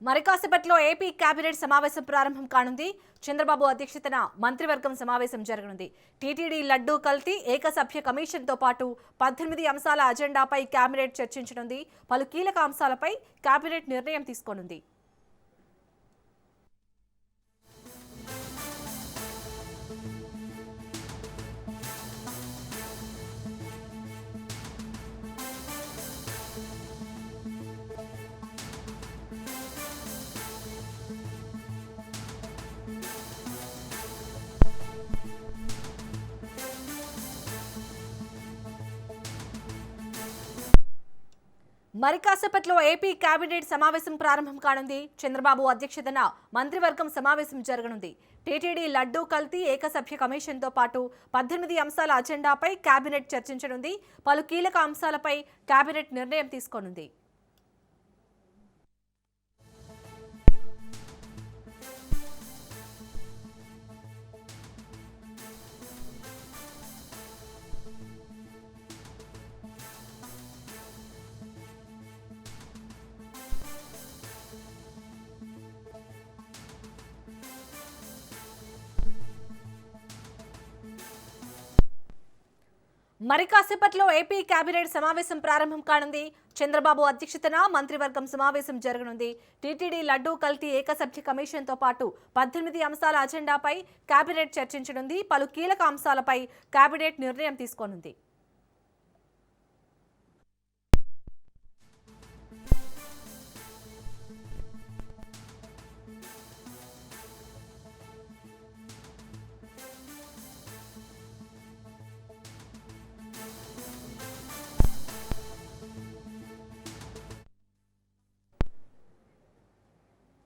మరికాసేపట్లో AP cabinet సమావేశం ప్రారంభం కానుంది. చంద్రబాబు అధ్యక్షతన మంత్రివర్గం సమావేశం జరగనుంది. టీటీడీ లడ్డూ కల్తీ ఏకసభ్య కమిషన్తో పాటు 18 అంశాల అజెండాపై కేబినెట్ చర్చించనుంది. పలు కీలక అంశాలపై కేబినెట్ నిర్ణయం తీసుకోనుంది. మరికాసేపట్లో ఏపీ కేబినెట్ సమావేశం ప్రారంభం కానుంది. చంద్రబాబు అధ్యక్షతన మంత్రివర్గం సమావేశం జరగనుంది. టీటీడీ లడ్డూ కల్తీ ఏకసభ్య కమిషన్తో పాటు 18 అంశాల అజెండాపై కేబినెట్ చర్చించనుంది. పలు కీలక అంశాలపై కేబినెట్ నిర్ణయం తీసుకోనుంది. మరికాసేపట్లో ఏపీ కేబినెట్ సమావేశం ప్రారంభం కానుంది. చంద్రబాబు అధ్యక్షతన మంత్రివర్గం సమావేశం జరగనుంది. టీటీడీ లడ్డూ కల్తీ ఏకసభ్య కమిషన్తో పాటు 18 అంశాల అజెండాపై కేబినెట్ చర్చించనుంది. పలు కీలక అంశాలపై కేబినెట్ నిర్ణయం తీసుకోనుంది.